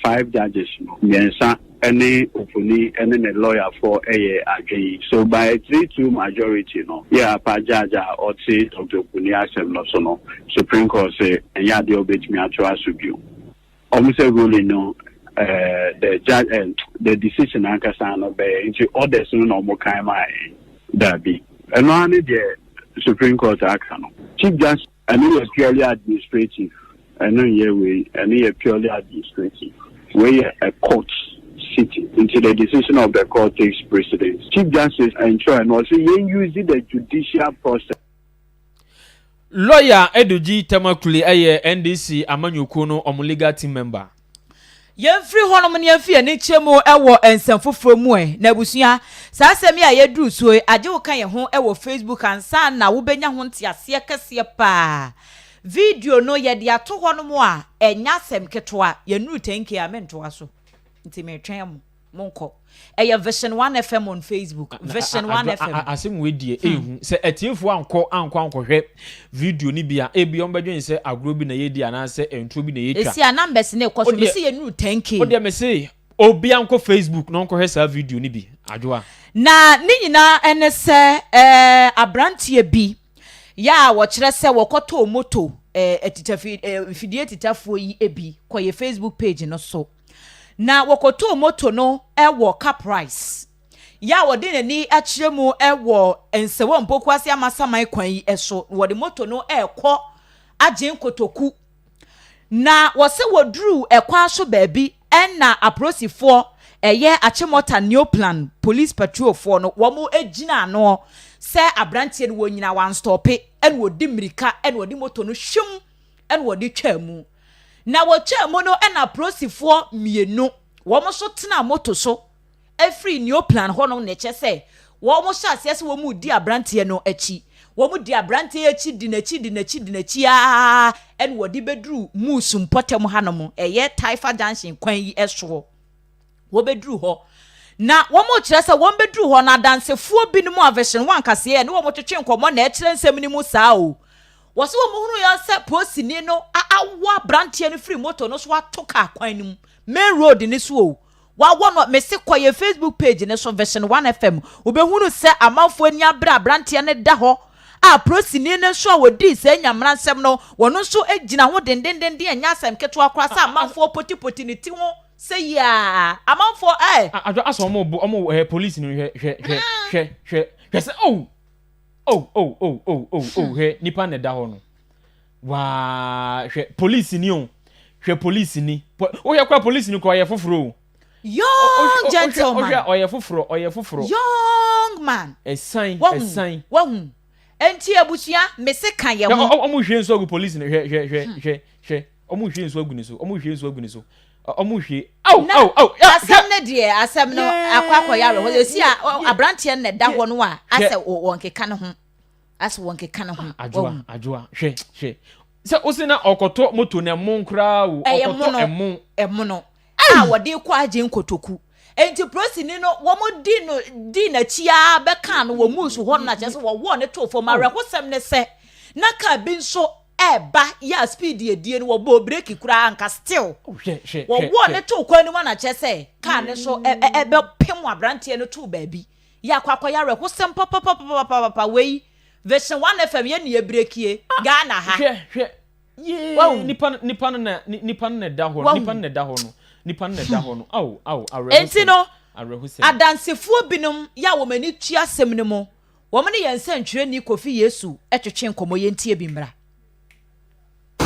5 judges no yensa any opuni any the lawyer for agree. So by 3-2 majority, no, yeah, Pajaja or say Dr. Opuni asem no so no Supreme Court say and yeah, the obey me to asubio. Almost a ruling no. The judge and the decision ankasa be into orders no more kind that be and only the Supreme Court action. Chief Justice and it purely administrative and no year way and purely administrative where a court sitting into the decision of the court takes precedence. Chief Justice ensure and also using the judicial process. Lawyer Eduji Tamakuli NDC Amanyuko no legal team member. Yemfri honom ne yemfi ani chemo ewo ensem foforo mu na abusua sa asemi a yeduru so age wo kan ye ho ewo Facebook ansa na wo benya ho ntiase kese pa video no ye de ato honom a enya asem ketoa ye nuru 10k amento aso nti me twem monko eye version 1 FM on Facebook version 1 FM asem we die ehu se etiefo anko hwe video ni bia ebi on badwen se agro bi na yedi anase entro bi na yetwa esi numbers na ekoso me se ye nuru 10k o de me se obi anko Facebook no nko hwe sa video ni bi Adwoa na ni nyina ene se abrantie bi ya wo kire se wokoto moto fidie titafo yi ebi koye Facebook page no so na wokoto moto no ewo car price ya wode nani achiremu ewo ensewo mpoku ase amasaman kwan yi eso wode moto no ekọ agen kotoku na wose wodru ekwa so baabi enna aprosifo eye achimota new plan police patrol for no wo mo egina no se abrantie no wonyina wan stope en wodi mirika en wodi moto no hwem en wodi twamu na wotwamu no ena prosifo mienu wo mo so tena moto so every new plan hono ne chese wo mo sha ase wo mu di abrantie no achi wo mu di abrantie achi di nachi a en wodi bedru musum potem hanom eye Taifa Junction kwan yi eso wo bedru ho na wo mo kire se wo bedru ho na dansefuo binom aversion wan kase e ne wo mo twetwe nkomo na e kire nsem ni mu saa o wo se wo mo hunu ya se posini no awa brantie no free moto no so atoka kwan nim main road ni so o wa wono me se koye Facebook page ne so version 1 FM wo be hunu se amanfo ani abra brantie ne da ho a prosini ne so wo di se nyamra nsem no wono so agina ho dendenden de anya asem keto akora sa amanfo poti ni ti ho se ya amanfo Adwoa aso omo police ni hwe se he nipa ne da ho no wa hwe police ni o hwe police ni o ye kwa police ni ko ye foforo young gentleman oye foforo young man esan wahun enti abusia mese kan ye ho omo hwe nso agu police ni hwe omo hwe nso agu ni so omo hwe asam ne die asam no akwakọ yare ho esi abrantie ne da ho no a ase wonkeka ne ho Adwoa hwe se osina okoto moto ne monkra wo okoto emu no wode kwa agen kotoku enti prosini no wo mo di na chia be kan wo musu ho na chese wo ne to fo mare hosem ne se na ka bi nso eba ya speed edie no wo bo break kura anka still wo ne to kwa ni na chese ka ne so ebe pem abrantie no to baabi ya kwakọ yare hosem papa wei version 1 FM ye ne breakie Ghana ha ye nipa ne da ho no enti no adansefuo binom ya wo mani tua asem ne mo wo mane yensa ntwere ni Kofi Yesu etwetwe nkomo yentie bi mra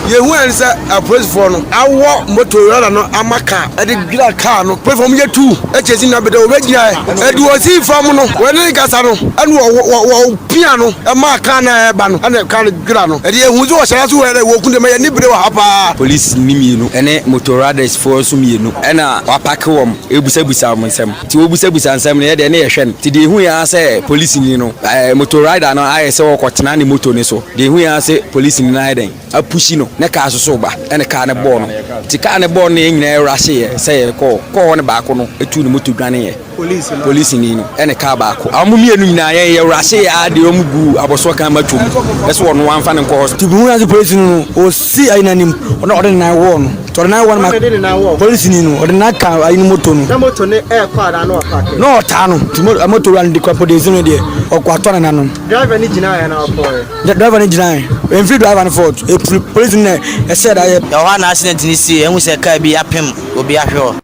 ye hu en say approach for no awo motor no amaka e de gira car no perform ye tu e chesi na bede obegina e de osi fam no we ne gasa no anu wo pia no e ma car na e ba no ane car gira no e de hu zo shara so we wo kunde me ni bede wa hapa police ni mienu ene motoraders for so mienu ena wa pack wom ebusabusa mo nsem ti obusabusa nsem ne de ne ye hwen ti de hu ya say police ni no motorrider no aye say wo kwotena ni moto ni so de hu ya say police ni na den apushi no ne ka so ba ene ka ne bo no ti ka ne bo no nyina rush ye say ko ne ba ko no etu ni moto dwane ye police ni no ene ka ba ko amumienu nyina ye rush ye ade omugu aboso kan matum eso no wan fa ne ko hospital bu ya police no o si ainanim ona ode na wo no to na one ma police ni no or na ka ayi moto no na moto ne e kwa da na park no ta no moto run the kwa de zino de okwato na no driver ni jina ya na for the driver ni jina en free driver na for police ne e said I ya wa na accident ni si ehun se ka bi apem obi ahwe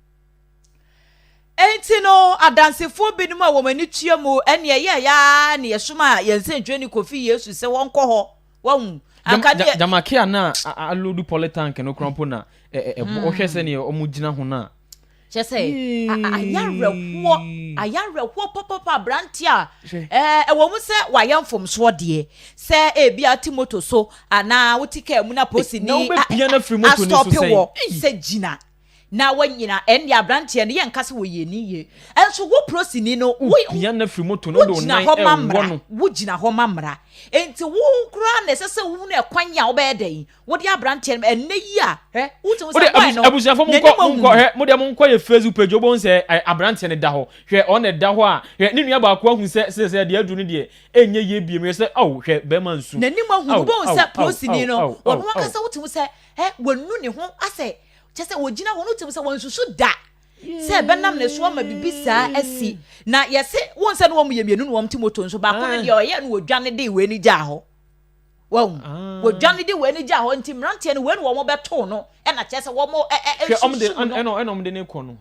enti no adansefo binim a womani tua mu ene ya ne yesoma yensentwe ni kofi Yesu se wonko ho won akade jamakia na alodu politank no krompo na ohwe se ne omugina ho na chese ayarehwo papa brantia wo mu se wayamfom so de se bia timoto so ana wotika mu na posi ni stop wo se gina na wanyina ya brantia ne yankase wo yeni ye enso wo prosini no wo bia na free moto no do nai wo gina ho mamra enti wo kura na sese wo na kwanya wo be den wo de abrantia enne yi a wutu se kwa no abusiafo mo de mo nkọ ye Facebook page obon se abrantia ne da ho hwe on ne da ho a hwe ne nua ba ko ahu se de adu ne de enye ye bie me se hwe be man su nanim ahu bon se prosini no wo no akasa wutu se wonu ne ho ase chese wogina hono tim se wonsusu da se benam ne so ma bibisa asi na yese wonse no wom yemienu no wom timoto nso ba ko ne de oye no wodwane de we ni gya ho wodwane de we ni gya ho nti mrantie no we no wom beto no e na chese wom omde ne ko no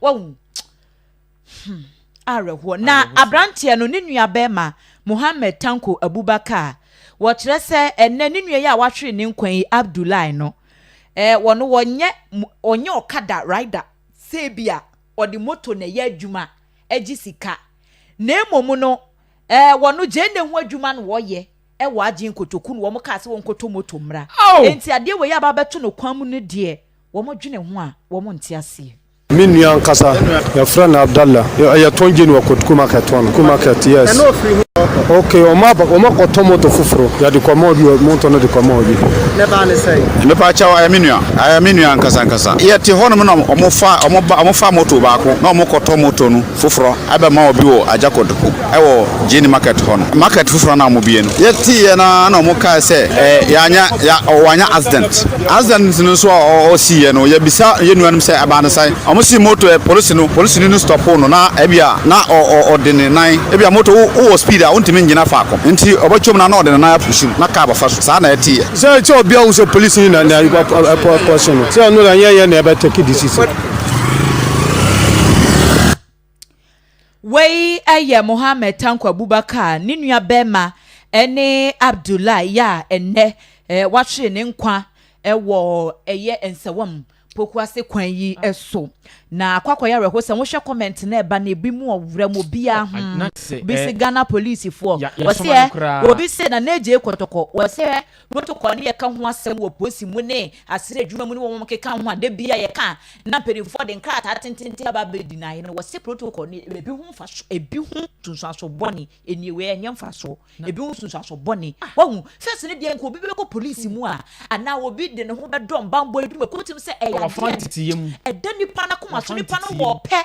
areho na abrantie no ne nua bema Muhammad Tanko Abubakar wo kire se enne ne nua ya wahwe ne nkwan Abdullahi no wono onye okada rider sebia odi moto na ya adwuma agisika na emomu no wono je ne ho adwuma no wo ye wo agi nkotoku no wo ka se wo nkoto moto mra enti ade we ya ba beto no kwam no de wo mo dwene ho a wo mo nte ase Minu yankasa ya friend Abdallah ya tonje ni wakotuku market one ku market yes okay oma koto moto fufuro ya di kwa moto no di kwa modi ne ba ne sai me pa cha aya minu yankasa ya ti hono mo omofa moto ba ko na omo koto moto no fufuro aba ma obi wo ajakotuku ewo jini market hono market fufuro na omo bie no ya ti ya na omo ka se wanya accident no so o si ye no ya bisa ye nuanum se aba ne sai si moto police no stop no na ebia na ordine nine ebia moto wo speed a untimi ngina fa akọ nti obachom na ordine na push na ka ba fa so sa na eti say che obia wo so police ni na person no say no na ye na ebe take decision wey aye Muhammad Tanko Abubakar ni nua bema ene Abdullahi ya enne wahwe ne nkwa wo eye ensewam pokuase kwan yi eso na kwakoya rehosa wo hwe comment na eba na ebi mu owura mo bia ho bi se Ghana police fo wose obi se na neje kotoko wose protocol ne ye ka ho asem wo posi mu ne asire adwuma mu ne wo mkeka ho ade bia ye ka na perifo de nkrata tentente aba bedi na ye no wose protocol ne ebi ho fa so ebi ho tunso boni eniwe enyem fa so ebi ho tunso boni wo first ne de nko obi be ko police mu a ana obi de ne ho be dom bambo adwuma ko tim se edani pana kuma so ni pana wo pe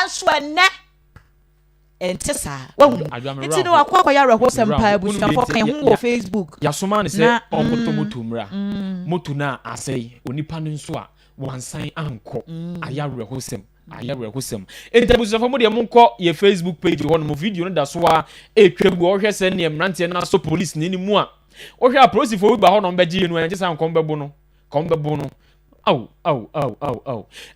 enso ene entesa enti no akwa ya reho sempa abusuafo kan ho wo Facebook Asumang se omoto moto mra moto na asai onipa no nso a wansan anko ayareho sem entabusuafo mo de monko ye Facebook page ho no video no da so a etwam go hwe se ne mrante na so police ni mu a o hwe a police fo ba ho no beji no enje san kombebu no Au.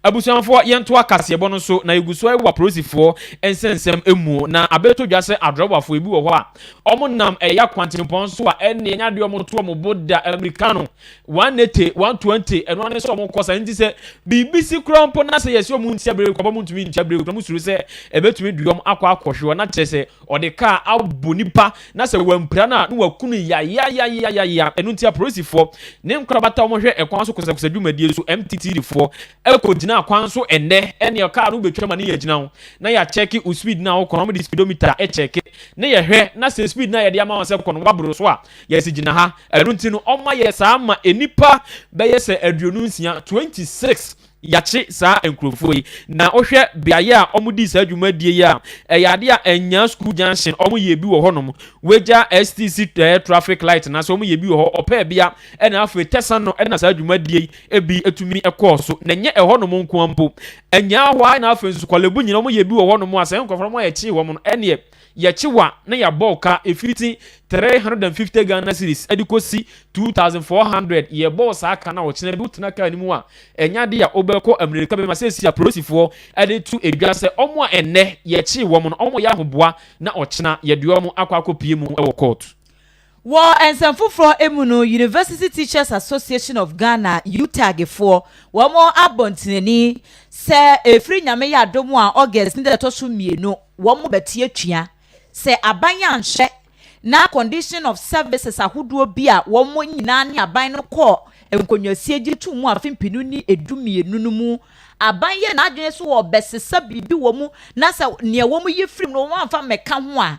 Abusuafo yento akasebo no so na eguso ewa prosifo ensensem emu na abeto dwase Adwoa fo ebi wo ho a omo nam eya kwantempon so a enne nya de omo to omo boda americano 180 120 eno ne so omo kosa nti se BBC krompo na se yesi omo ntia brek omo ntumi ntia brek omo suru se ebetumi duom akwa na kyese ode ka abonipa na se wampira na wakunu ya eno ntia prosifo ne nkrabata omo hwe ekwan so kosa dwumadie so MTT4 ekogina akwan so enne aka no betwama ne yagina ho na ya check u speed na wo kono de speedometer check na ye hwe na se speed na ye de ama wase kono wabro so a yesigina ha erunti no oma ye sa ama enipa be ye se aduonu nsia 26 yache saa enkrofo yi na ohwe biaye a omudi saa dwumadie ya eyade a enya school junction omo ye bi wo honom weja STC traffic light na so omo ye bi wo ho opa bia na afa tesa no na saa dwumadie ebi etumi ekọọso na nye ehonom nko ampo enya hwa na afa nsu kwalebu nyina omo ye bi wo honom asa enkofo mo ye chi wo mo no ene yechiwa na ya bolka efiti 350 Ghana cedis edikosi 2400 ye boss aka na wo chine bi utena ka nimu a enya de ya obeko America be masesi ya prosifo ede tu edwase omo enne ye chi wo mo no omo ya hoboa na ochina ye de omo akwa mu e wo court wo ensanfofro emunu University Teachers Association of Ghana UTAG for wo mo abontinani se efri nyame ya domu a August ndi to so mienu wo mo betie tua se abanya nhye na condition of services ahodo bi a wo mo nyina ne aban no kọ enkonyasie gi tu mu afimpinu ni edumienu no mu aban ye na adwene so wo besesa bibi wo mu na se ne wo mu yefrim no wo amfa meka ho a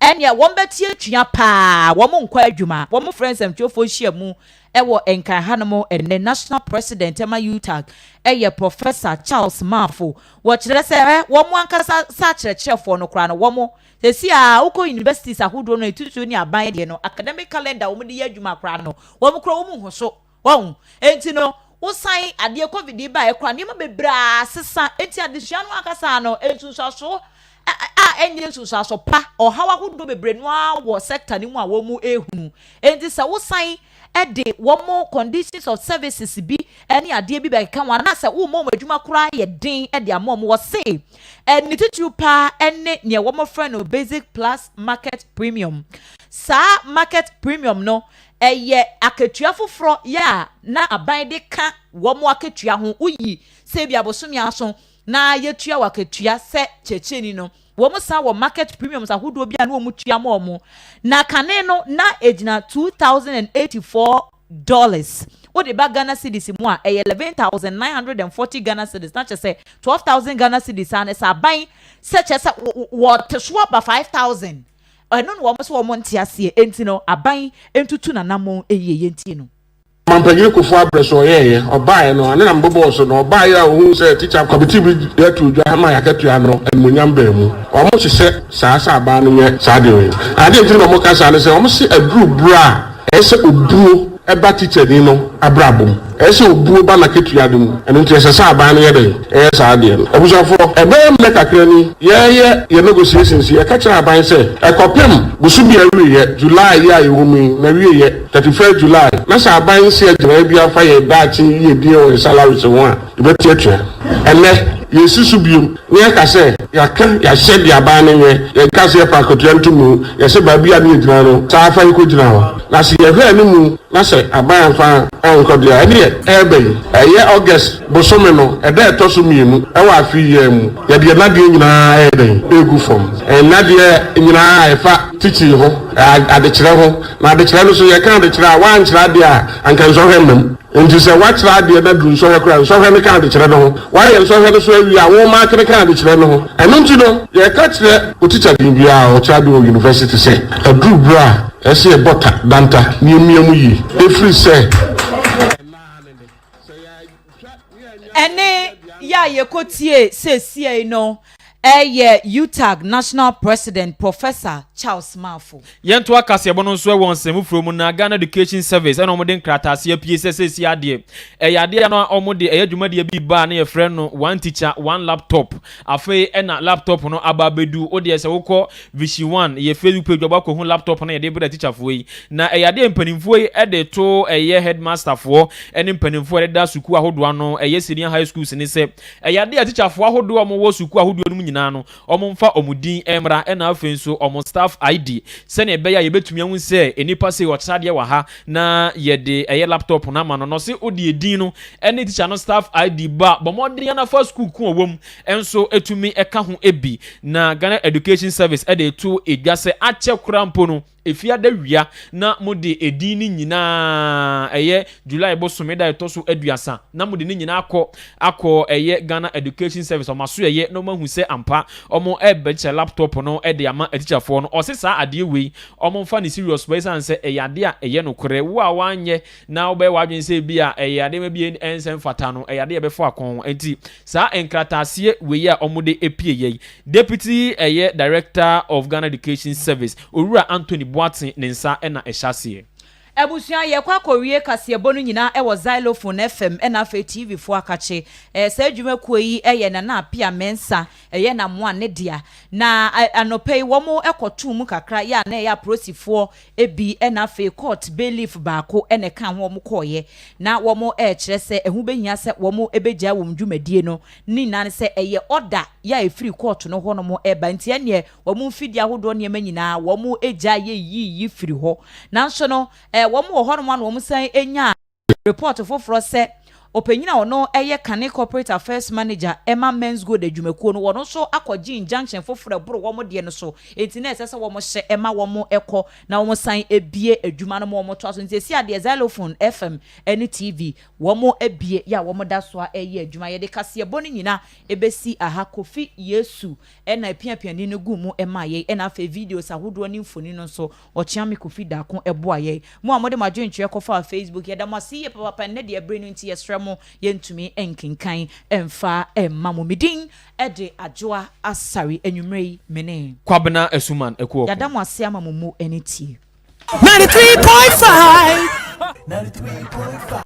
ene wo betie tua pa wo mo nkwa adwuma wo mo friends am twofo hia mu ewo enkan hanamo ene national president ema UTAG eye Professor Charles Mafo wo kire se wo mo ankasa sa kire no kra no wo mo sesi a uko universities ahodo no etutu ni aban de no academic calendar wo mo de adwuma kra no wo mo kra wo mo hoso wo enti no wo san ade covid ba e kra ni ma bebra sesa enti adesua no akasa no entu so enye so pa o hawa ahodo bebre no a wo sector ni mu a wo mu ehunu enti se wo san ede wo mo conditions of services bi eni ade bi ba kan wa na se wo mo adwuma kura ye den ede amom wo se eni titu pa ene ne wo mo friend no basic plus market premium sa market premium no eye akatua foforo ya na aban de ka wo mo akatua ho uyi se bi abosomi aso na yetua wakatua se checheni no wo mo sa wo market premiums ahodo bia na wo mu tua mo na kane no na ejina $2,084 wo de ba Ghana cedis mu a 11,940 Ghana cedis na chese 12,000 Ghana cedis an esa ban se chese wo teso ba 5,000 eno no wo mo so wo mo ntiase enti no aban entutu na namo eyeye enti no Mampanyiri kufu abreso yeye obaye no ane na mbobo so no obaye a ohun se teacher committee bi yetu dwa hama yaketua no enmunyam ba mu omo hye saasa aba no ye saade we ade ntiri no mo kasa ne se omo se aduru bra ese obuo eba teacher ni no abrabom ese obuo ba na ketua dem eno ntiri se sa aba no ye de saade no obusafo ebe me kakra ni ye negotiations ye ka kira aban se ekopem busu bi awie ye July ya yewumi na wie ye 31 July na sa aban se agina bi afa ye dachi ye die o salary se won e be tietia ene yesusu biom ne ka se ya kan ya hye dia aban ne ye ka se pa kotua ntumu ye se ba bia ne gina no sa afa ko gina ho na se ye hwe ne mu na se aban fa anko dia ene ebe ye August bosome no e da etoso mienu e wa afi ye mu ye de na de nyina eden egu fom na de nyina efa titi ho adekire ho na adekire no so ye kan adekire a wan kire ade a anka nso hwemem nti se wa kire ade na du nso hwekra nso hwe me kan adekire no ho wa ye nso hwe no so awi a wo ma kire kan adekire no ho eno nti no ye ka kire o teacher din bia o kire ade o university se adu bra ese bota danta ni emiemu yi efri se ene ya yekotie sesie no UTAG National President Professor Charles Mafo yento akase ebono nso won semu from na Ghana Education Service ana omode nkratase PSSC ade ade na omode adwumade bi ba na ye friend no one teacher one laptop afi na laptop no ababedu ode se wokọ Vishi 1 ye Facebook page obako hu laptop na ye de bra teacher fo yi na ade mpanimfo yi ede to headmaster fo ene mpanimfo ede da suku ahodo ano senior high schools ni se ade teacher fo ahodo omo wo suku ahodo no no omumfa omudin emra ena afenso omo staff ID sene beya yebetumi ahun se enipa se ochade wa ha na yede laptop na ma no se odi edin no ene teacher no staff ID ba bomodin na first school ku owom enso etumi eka ho ebi na Ghana Education Service ede to edwase ache krampo no efia da wia na mode edi ni nyina eye July bosome da etoso aduasa na mode ni nyina akọ eye Ghana Education Service o maso eye no mahu se ampa omo ebeche laptop no e de ama teacherfo no o se saa ade we omo mfa ni serious boy san se eye ade a eye no kore wo a wanye na obe wadwen se bi a eye ade ma bi ensem fata no eye ade e be fo akon enti saa enkratase we ya omo de epie ye Deputy eye Director of Ghana Education Service Owura Anthony Boatin Nensa ena ehyasie Ebusuan ye kwa kowie kase bonu nyina e wo Xylophone FM ena fa TV fo akache sa adwuma kuo yi eye na apia mensa eye na mo ane dia na anopei wo mo ekotu mu kakra ya na ya prosifo ebi ena fa court bailiff baako ene kan wo mo koye na wo mo kire se ehu behia se wo mo ebegya wo mdwumadie no ni nan se eye order ya free court no ho no mo eba ntia ne wo mo mfidi ahodo ne manyina wo mo egya ye yi free ho nanso no wo mo ho no ma no wo san enya report foforo se Openyina ono eye Kane Corporate Affairs Manager Emma Men's Good adwumakuo no wono so akọji injunction foforo bro wo mo de no so enti na esese wo mo hye Emma wo mo ekọ na wo mo san ebie adwuma no wo mo to aso enti esi ade Xylophone FM any TV wo mo ebie ya wo mo da so eye adwuma ye de kase boni nyina ebesi aha Kofi Yesu ena epiapiani no gu mu ema ye ena fa videos ahodo ni mfoni no so ochiame Kofi da ko ebo aye mo amode madwentwe kofa Facebook ye da mo si ye papa ne de ebre no enti ye yentumi enkinkan emfa emamomidin ede Adwoa Asare enwumrei mene Kwabena Asumang Akuoko yadamu ase amamumu enitie 93.5